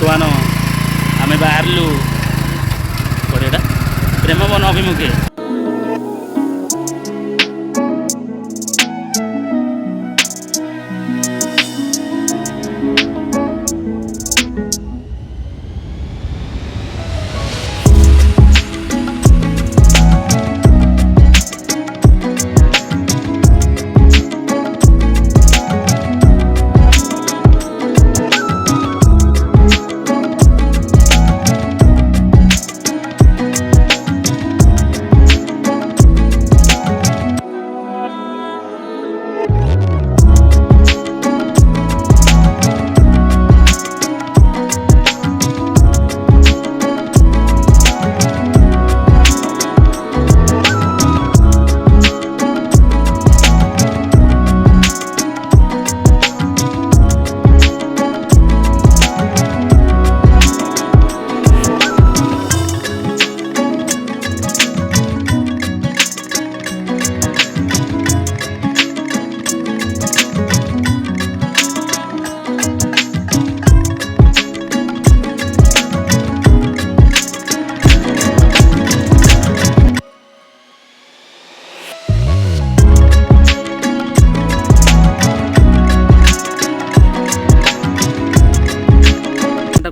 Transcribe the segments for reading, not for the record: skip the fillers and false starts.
ବର୍ତ୍ତମାନ ଆମେ ବାହାରିଲୁ କୋଡ଼ିଏଟା ପ୍ରେମବନ ଅଭିମୁଖେ।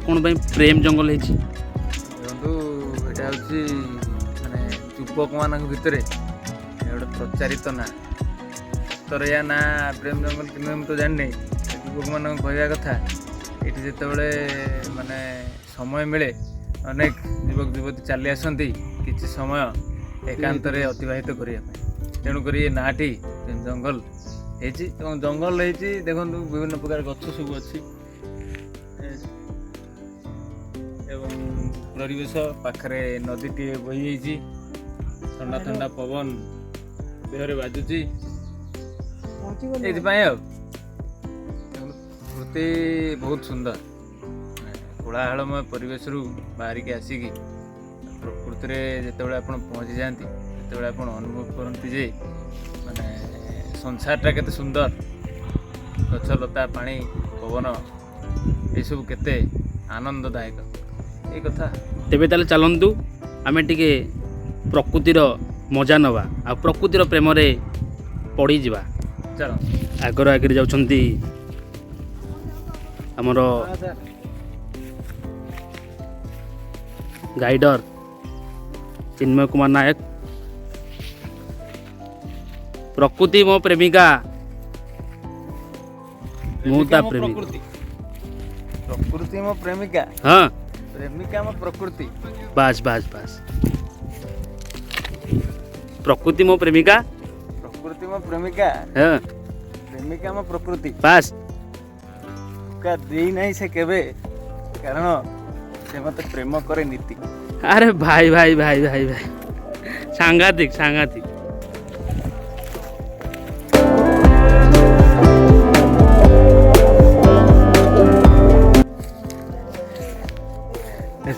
कौन भाई प्रेम जंगल है देखो यहाँ हूँ माने युवक मान भितर गोटे प्रचारित ना तर या ना प्रेम जंगल कि मुझे तो जानी युवक मान कहवा कथा ये जो माने समय मिले अनेक युवक युवती चली आसती किसी समय एकांत अतिबाहित करने तेणुक नाटी प्रेम जंगल हो जंगल हो देखो विभिन्न प्रकार गछ सब अच्छी परिवेश पाखरे नदी टी बही जाइए ठंडा ठंडा पवन देहरे बाजुची प्रकृति बहुत सुंदर कोलाहलमय परिवेश रु बाहरिक आसिकी प्रकृति जिते आप पहुँची जाती जिते आप अनुभव करती जे माने संसारटा केते सुंदर गछ लता पानी पवन ये सब केते आनंददायक ये कथा तेबे ताले चलंतु आमे टिके प्रकृतिर मजा नवा आ प्रकृतिर प्रेम रे पड़ी जिबा। चलो आगर आगे जाउछंती हमर गाइडर चिन्मय कुमार नायक। प्रकृति मो प्रेमिका मुता प्रेमिका प्रकृति मो प्रेमिका हाँ प्रेमिका मो प्रकृति बस बस बस प्रकृति मो प्रेमिका प्रेमिका हाँ प्रेमिका मो प्रकृति बस का दे नहीं से केबे कारण से मते प्रेम करे नीति। अरे भाई भाई भाई भाई भाई सांघातिक सांघातिक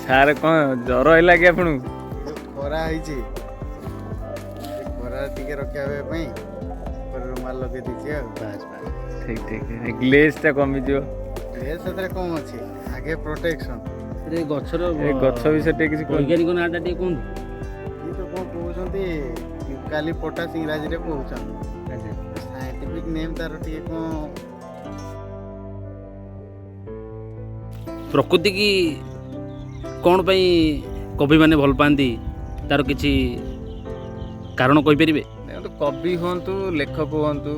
सार कौन जर है कि आपन खरा खरा टिके रखा रुमाल लगे दीजिए ठीक ठीक ग्लेज टा कमी जो से कम अच्छे आगे प्रोटेक्शन गछर गछ विषय किसी वैज्ञानिक नाटा टे कौन ये तो कौन कहते यूकालिप्टस इंग्राजी रे कहउछन साइंटिफिक नेम तार टिके कौन प्रकृति की कौन पाई कवि माने भल पाती तार किसी कारण कहि परिबे कवि हूँ लेखक हूँ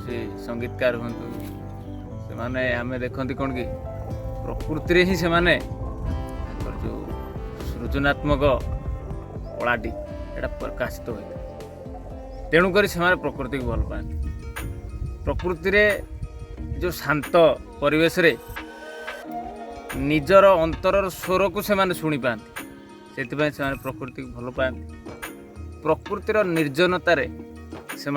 से संगीतकार हूँ से माने आम देखती कौन कि प्रकृति ही से माने जो सृजनात्मक कलाटी एटा प्रकाशित हो तेणुक से प्रकृति को भल पाती प्रकृति रे जो शांत परिवेश रे निजर अंतर स्वर को से शुणी पाती से प्रकृति को भल पाती प्रकृतिर निर्जनतार से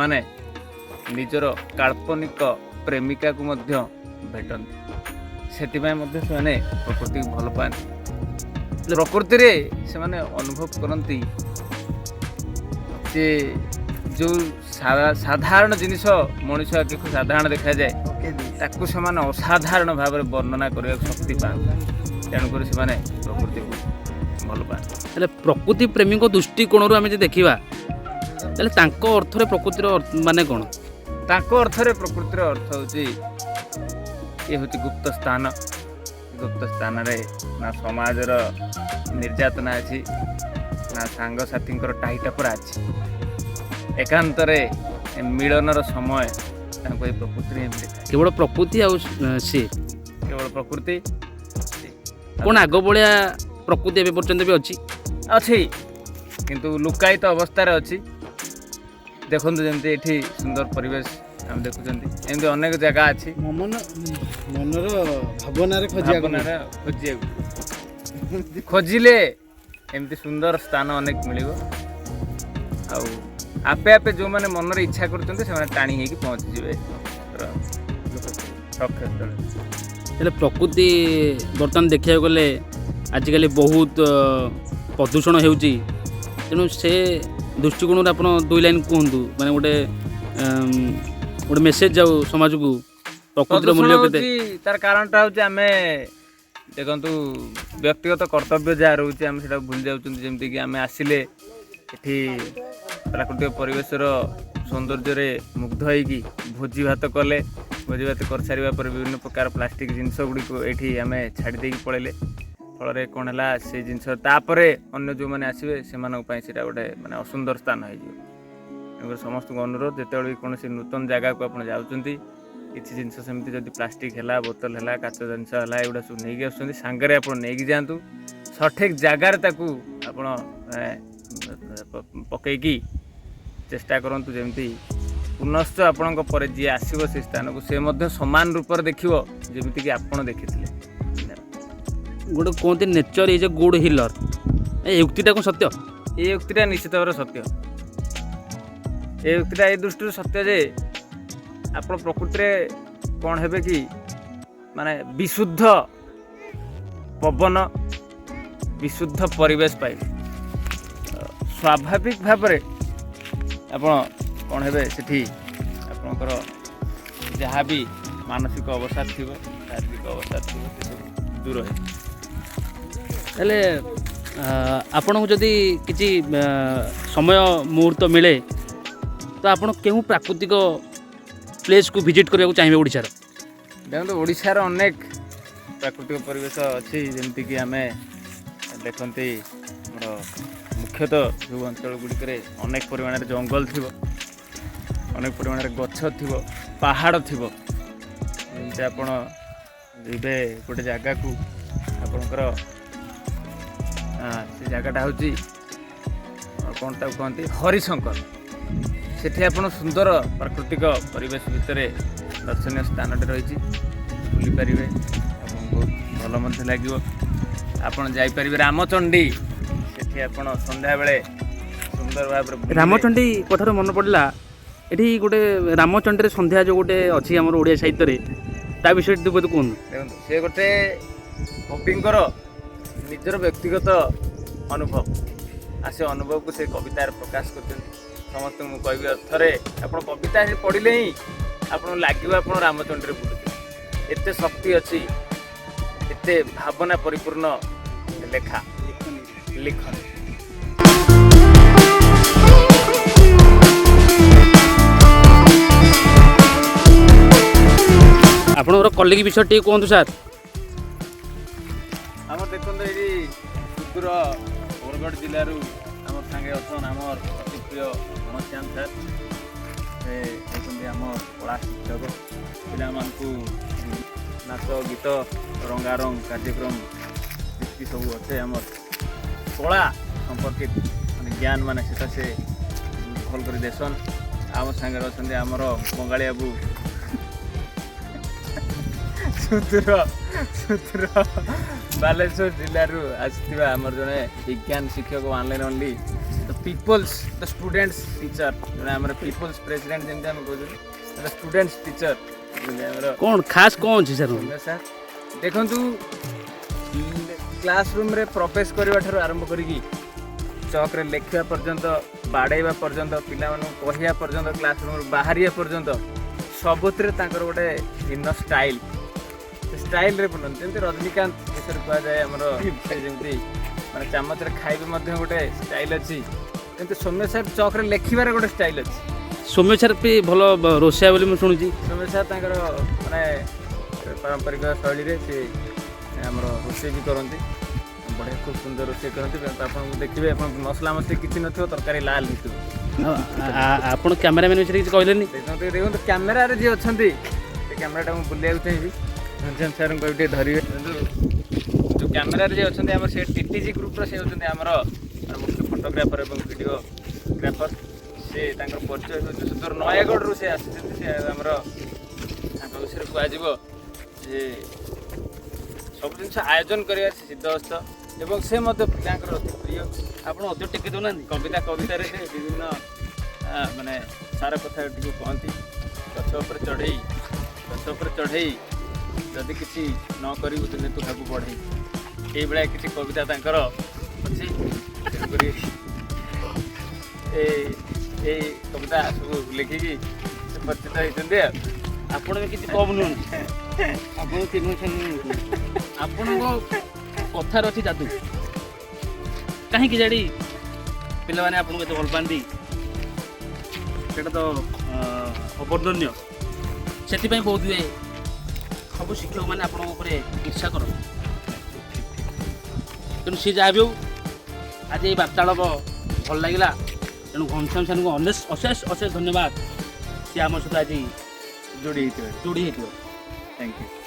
निजर काल्पनिक प्रेमिका को भेटती से प्रकृति को भल पाती प्रकृति रे से अनुभव करती जे जो साधारण जिनिस मनुष्य आखि को साधारण देखा जाए କେଜି ତାକୁ ସେମାନେ ଅସାଧାରଣ ଭାବରେ ବର୍ଣ୍ଣନା କରିବାକୁ ଶକ୍ତି ପାଆନ୍ତି। ତେଣୁକରି ସେମାନେ ପ୍ରକୃତିକୁ ଭଲ ପାଆନ୍ତି। ହେଲେ ପ୍ରକୃତି ପ୍ରେମୀଙ୍କ ଦୃଷ୍ଟିକୋଣରୁ ଆମେ ଯଦି ଦେଖିବା ତାହେଲେ ତାଙ୍କ ଅର୍ଥରେ ପ୍ରକୃତିର ମାନେ କ'ଣ? ତାଙ୍କ ଅର୍ଥରେ ପ୍ରକୃତିର ଅର୍ଥ ହେଉଛି ଇଏ ହେଉଛି ଗୁପ୍ତ ସ୍ଥାନ। ଗୁପ୍ତ ସ୍ଥାନରେ ନା ସମାଜର ନିର୍ଯାତନା ଅଛି, ନା ସାଙ୍ଗସାଥୀଙ୍କର ଟାହିଟାପରା ଅଛି। ଏକାନ୍ତରେ ମିଳନର ସମୟ ତାଙ୍କୁ ଏ ପ୍ରକୃତିରେ ହିଁ ମିଳିଥାଏ। କେବଳ ପ୍ରକୃତି ଆଉ ସିଏ କେବଳ ପ୍ରକୃତି କ'ଣ ଆଗ ଭଳିଆ ପ୍ରକୃତି ଏବେ ପର୍ଯ୍ୟନ୍ତ ବି ଅଛି? ଅଛି, କିନ୍ତୁ ଲୁକାୟିତ ଅବସ୍ଥାରେ ଅଛି। ଦେଖନ୍ତୁ ଯେମିତି ଏଠି ସୁନ୍ଦର ପରିବେଶ ଆମେ ଦେଖୁଛନ୍ତି, ଏମିତି ଅନେକ ଜାଗା ଅଛି ମନର ଭାବନାରେ ଭାବନାରେ ଖୋଜିଲେ ଏମିତି ସୁନ୍ଦର ସ୍ଥାନ ଅନେକ ମିଳିବ। ଆଉ ଆପେ ଆପେ ଯେଉଁମାନେ ମନରେ ଇଚ୍ଛା କରୁଛନ୍ତି ସେମାନେ ଟାଣି ହେଇକି ପହଞ୍ଚିଯିବେ ଲକ୍ଷ୍ୟସ୍ଥଳରେ। ହେଲେ ପ୍ରକୃତି ବର୍ତ୍ତମାନ ଦେଖିବାକୁ ଗଲେ ଆଜିକାଲି ବହୁତ ପ୍ରଦୂଷଣ ହେଉଛି। ତେଣୁ ସେ ଦୃଷ୍ଟିକୋଣରୁ ଆପଣ 2 ଲାଇନ୍ କୁହନ୍ତୁ, ମାନେ ଗୋଟେ ମେସେଜ ଯାଉ ସମାଜକୁ ପ୍ରକୃତିର ମୂଲ୍ୟ କେତେ? ତାର କାରଣଟା ହେଉଛି ଆମେ ଦେଖନ୍ତୁ ବ୍ୟକ୍ତିଗତ କର୍ତ୍ତବ୍ୟ ଯାହା ରହୁଛି ଆମେ ସେଟାକୁ ଭୁଲି ଯାଉଛନ୍ତି। ଯେମିତିକି ଆମେ ଆସିଲେ ଏଠି ପ୍ରାକୃତିକ ପରିବେଶର ସୌନ୍ଦର୍ଯ୍ୟରେ ମୁଗ୍ଧ ହେଇକି ଭୋଜି ଭାତ କଲେ, ଭୋଜି ଭାତ କରିସାରିବା ପରେ ବିଭିନ୍ନ ପ୍ରକାର ପ୍ଲାଷ୍ଟିକ ଜିନିଷ ଗୁଡ଼ିକୁ ଏଇଠି ଆମେ ଛାଡ଼ି ଦେଇକି ପଳେଇଲେ। ଫଳରେ କ'ଣ ହେଲା, ସେ ଜିନିଷ ତାପରେ ଅନ୍ୟ ଯେଉଁମାନେ ଆସିବେ ସେମାନଙ୍କ ପାଇଁ ସେଇଟା ଗୋଟେ ମାନେ ଅସୁନ୍ଦର ସ୍ଥାନ ହେଇଯିବ। ତେଣୁକରି ସମସ୍ତଙ୍କୁ ଅନୁରୋଧ, ଯେତେବେଳେ ବି କୌଣସି ନୂତନ ଜାଗାକୁ ଆପଣ ଯାଉଛନ୍ତି, କିଛି ଜିନିଷ ସେମିତି ଯଦି ପ୍ଲାଷ୍ଟିକ ହେଲା, ବୋତଲ ହେଲା, କାଚ ଜିନିଷ ହେଲା, ଏଗୁଡ଼ା ସବୁ ନେଇକି ଆସୁଛନ୍ତି, ସାଙ୍ଗରେ ଆପଣ ନେଇକି ଯାଆନ୍ତୁ। ସଠିକ୍ ଜାଗାରେ ତାକୁ ଆପଣ ପକେଇକି ଚେଷ୍ଟା କରନ୍ତୁ ଯେମିତି ପୁନଶ୍ଚ ଆପଣଙ୍କ ପରେ ଯିଏ ଆସିବ ସେ ସ୍ଥାନକୁ ସେ ମଧ୍ୟ ସମାନ ରୂପରେ ଦେଖିବ ଯେମିତିକି ଆପଣ ଦେଖିଥିଲେ। ଗୋଟେ କୁହନ୍ତି nature is a good healer, ଏ ଉକ୍ତିଟା କ'ଣ ସତ୍ୟ? ଏ ଉକ୍ତିଟା ନିଶ୍ଚିତ ଭାବରେ ସତ୍ୟ। ଏ ଉକ୍ତିଟା ଏ ଦୃଷ୍ଟିରୁ ସତ୍ୟ ଯେ ଆପଣ ପ୍ରକୃତିରେ କ'ଣ ହେବେ କି, ମାନେ ବିଶୁଦ୍ଧ ପବନ, ବିଶୁଦ୍ଧ ପରିବେଶ ପାଇବେ। ସ୍ୱାଭାବିକ ଭାବରେ ଆପଣ କ'ଣ ହେବେ, ସେଠି ଆପଣଙ୍କର ଯାହା ବି ମାନସିକ ଅବସାଦ ଥିବ, ଶାରୀରିକ ଅବସାଦ ଥିବ, ସେସବୁ ଦୂର ହେବ। ହେଲେ ଆପଣଙ୍କୁ ଯଦି କିଛି ସମୟ ମୁହୂର୍ତ୍ତ ମିଳେ ତ ଆପଣ କେଉଁ ପ୍ରାକୃତିକ ପ୍ଲେସ୍କୁ ଭିଜିଟ୍ କରିବାକୁ ଚାହିଁବେ ଓଡ଼ିଶାର? ଦେଖନ୍ତୁ ଓଡ଼ିଶାର ଅନେକ ପ୍ରାକୃତିକ ପରିବେଶ ଅଛି, ଯେମିତିକି ଆମେ ଦେଖନ୍ତି ଆମର ମୁଖ୍ୟତଃ ଯେଉଁ ଅଞ୍ଚଳ ଗୁଡ଼ିକରେ ଅନେକ ପରିମାଣରେ ଜଙ୍ଗଲ ଥିବ, ଅନେକ ପରିମାଣରେ ଗଛ ଥିବ, ପାହାଡ଼ ଥିବ। ଯେମିତି ଆପଣ ଯିବେ ଗୋଟେ ଜାଗାକୁ, ଆପଣଙ୍କର ସେ ଜାଗାଟା ହେଉଛି କ'ଣ ତାକୁ କହନ୍ତି, ହରିଶଙ୍କର। ସେଠି ଆପଣ ସୁନ୍ଦର ପ୍ରାକୃତିକ ପରିବେଶ ଭିତରେ ଦର୍ଶନୀୟ ସ୍ଥାନଟେ ରହିଛି, ବୁଲିପାରିବେ ଏବଂ ବହୁତ ଭଲ ମଧ୍ୟ ଲାଗିବ। ଆପଣ ଯାଇପାରିବେ ରାମଚଣ୍ଡୀ, ସେଠି ଆପଣ ସନ୍ଧ୍ୟାବେଳେ ସୁନ୍ଦର ଭାବରେ ରାମଚଣ୍ଡୀ କଥାରୁ ମନେ ପଡ଼ିଲା, ଏଠି ଗୋଟେ ରାମଚଣ୍ଡୀରେ ସନ୍ଧ୍ୟା ଯେଉଁ ଗୋଟେ ଅଛି ଆମର ଓଡ଼ିଆ ସାହିତ୍ୟରେ, ତା ବିଷୟରେ ଦୁର୍ବତ କୁହନ୍ତୁ। ଦେଖନ୍ତୁ, ସେ ଗୋଟେ କବିଙ୍କର ନିଜର ବ୍ୟକ୍ତିଗତ ଅନୁଭବ, ଆଉ ସେ ଅନୁଭବକୁ ସେ କବିତାରେ ପ୍ରକାଶ କରୁଛନ୍ତି। ସମସ୍ତଙ୍କୁ ମୁଁ କହିବି, ଥରେ ଆପଣ କବିତା ପଢ଼ିଲେ ହିଁ ଆପଣଙ୍କୁ ଲାଗିବ ଆପଣ ରାମଚଣ୍ଡୀରେ ବୁଲୁଛନ୍ତି। ଏତେ ଶକ୍ତି ଅଛି, ଏତେ ଭାବନା ପରିପୂର୍ଣ୍ଣ ଲେଖା ଲିଖନ। ଆପଣଙ୍କର କଲିଗ ବିଷୟ ଟିକେ କୁହନ୍ତୁ ସାର୍। ଆମର ଦେଖନ୍ତୁ ଏଇଠି ସୁଦୂର ବରଗଡ଼ ଜିଲ୍ଲାରୁ ଆମର ସାଙ୍ଗେ ଅଛନ୍ ଆମର ଅତି ପ୍ରିୟ ଘନଶ୍ୟାମ ସାର୍। ସେ ହେଉଛନ୍ତି ଆମ କଳା ଶିକ୍ଷକ। ପିଲାମାନଙ୍କୁ ନାଚ ଗୀତ ରଙ୍ଗାରଙ୍ଗ କାର୍ଯ୍ୟକ୍ରମ ଯେତିକି ସବୁ ଅଛେ ଆମର କଳା ସମ୍ପର୍କିତ ମାନେ ଜ୍ଞାନ ମାନେ ସେଟା ସେ ଭଲ କରି ଦେସନ୍। ଆମ ସାଙ୍ଗରେ ଅଛନ୍ତି ଆମର ବଙ୍ଗାଳୀ ବାବୁ ସୁଦୂର ବାଲେଶ୍ୱର ଜିଲ୍ଲାରୁ ଆସିଥିବା ଆମର ଜଣେ ବିଜ୍ଞାନ ଶିକ୍ଷକ, ଅନଲାଇନ୍ ଓନ୍ଲି ପିପଲ୍ସ ଦ ଷ୍ଟୁଡେଣ୍ଟସ୍ ଟିଚର, ଜଣେ ଆମର ପିପଲ୍ସ ପ୍ରେସିଡେଣ୍ଟ ଯେମିତି ଆମେ କହୁଛନ୍ତି, ଷ୍ଟୁଡେଣ୍ଟସ୍ ଟିଚର। ଆମର କ'ଣ ଖାସ୍ କ'ଣ ଅଛି ସାର୍? ସାର୍ ଦେଖନ୍ତୁ, କ୍ଲାସ୍ ରୁମ୍ରେ ପ୍ରବେଶ କରିବା ଠାରୁ ଆରମ୍ଭ କରିକି ଚକ୍ରେ ଲେଖିବା ପର୍ଯ୍ୟନ୍ତ, ବାଡ଼େଇବା ପର୍ଯ୍ୟନ୍ତ, ପିଲାମାନଙ୍କୁ କହିବା ପର୍ଯ୍ୟନ୍ତ, କ୍ଲାସ୍ ରୁମ୍ରୁ ବାହାରିବା ପର୍ଯ୍ୟନ୍ତ ସବୁଥିରେ ତାଙ୍କର ଗୋଟେ ଭିନ୍ନ ଷ୍ଟାଇଲ, ସେ ଷ୍ଟାଇଲରେ ବନାନ୍ତି। ଯେମିତି ରଜନୀକାନ୍ତ ବିଷୟରେ କୁହାଯାଏ ଆମର, ସେ ଯେମିତି ମାନେ ଚାମଚରେ ଖାଇବେ ମଧ୍ୟ ଗୋଟେ ଷ୍ଟାଇଲ ଅଛି, କିନ୍ତୁ ସୌମ୍ୟ ସାର୍ ଚକରେ ଲେଖିବାର ଗୋଟେ ଷ୍ଟାଇଲ ଅଛି। ସୌମ୍ୟ ସାର୍ ବି ଭଲ ରୋଷେଇଆ ବୋଲି ମୁଁ ଶୁଣୁଛି। ସୌମ୍ୟ ସାର୍ ତାଙ୍କର ମାନେ ପାରମ୍ପରିକ ଶୈଳୀରେ ସେ ଆମର ରୋଷେଇ ବି କରନ୍ତି, ବଢ଼ିଆ ଖୁବ୍ ସୁନ୍ଦର ରୋଷେଇ କରନ୍ତି। ଆପଣଙ୍କୁ ଦେଖିବେ, ଆପଣ ମସଲା ମସଲି କିଛି ନଥିବ, ତରକାରୀ ଲାଲ ହେଇଥିବ। ଆପଣ କ୍ୟାମେରାମ୍ୟାନ୍ ବିଷୟରେ କିଛି କହିଲେନି? ଦେଖନ୍ତୁ କ୍ୟାମେରାରେ ଯିଏ ଅଛନ୍ତି, ସେ କ୍ୟାମେରାଟା ମୁଁ ବୁଲିବାକୁ ଚାହିଁବି, ଘନଶ୍ୟାମ ସାର୍ଙ୍କୁ କହିବି ଟିକେ ଧରିବେ। କିନ୍ତୁ ଯେଉଁ କ୍ୟାମେରାରେ ଯିଏ ଅଛନ୍ତି ଆମର, ସେ ଟିଟିଜି ଗ୍ରୁପ୍ର ସେ ହେଉଛନ୍ତି ଆମର ମୁଖ୍ୟ ଫଟୋଗ୍ରାଫର ଏବଂ ଭିଡ଼ିଓଗ୍ରାଫର। ସେ ତାଙ୍କର ପରିଚୟ ହେଉଛି ସୁଦୂର ନୟାଗଡ଼ରୁ ସେ ଆସିଛନ୍ତି। ସେ ଆମର ତାଙ୍କ ବିଷୟରେ କୁହାଯିବ ଯେ ସବୁ ଜିନିଷ ଆୟୋଜନ କରିବା ସିଦ୍ଧହସ୍ତ, ଏବଂ ସେ ମଧ୍ୟ ପିଲାଙ୍କର ଅତି ପ୍ରିୟ। ଆପଣ ଅଧିକ ଟେକି ଦେଉନାହାନ୍ତି? କବିତାରେ ସେ ବିଭିନ୍ନ ମାନେ ସାର କଥା ଟିକେ କହନ୍ତି। ଗଛ ଉପରେ ଚଢ଼େଇ ଯଦି କିଛି ନ କରିବୁ ଦିନେ ତୁ ତାକୁ ବଢ଼େଇ, ଏଇଭଳିଆ କିଛି କବିତା ତାଙ୍କର ଅଛି। ତେଣୁକରି ଏଇ କବିତା ସବୁ ଲେଖିକି ସେ ପରିଚିତ ହେଇଛନ୍ତି। ଆଉ ଆପଣ ବି କିଛି କମ୍ ନୁହନ୍ତି, ଆପଣ ଆପଣଙ୍କ କଥାର ଅଛି ଯାଦୁ। କାହିଁକି ଜାଣି ପିଲାମାନେ ଆପଣଙ୍କୁ ଏତେ ଭଲ ପାଆନ୍ତି, ସେଇଟା ତ ଅବର୍ଣ୍ଣନୀୟ। ସେଥିପାଇଁ ବହୁତ ହୁଏ ସବୁ ଶିକ୍ଷକମାନେ ଆପଣଙ୍କ ଉପରେ ଇର୍ଷା କରନ୍ତି। ତେଣୁ ସିଏ ଯାହା ବି ହଉ, ଆଜି ଏଇ ବାର୍ତ୍ତାଳାପ ଭଲ ଲାଗିଲା। ତେଣୁ ଘନଶ୍ୟାମ ସାର୍ଙ୍କୁ ଅଶେଷ ଧନ୍ୟବାଦ, ସିଏ ଆମ ସହିତ ଆଜି ଯୋଡ଼ି ହେଇଥିବ। ଯୋଡ଼ି ହେଇଥିବ। Thank you.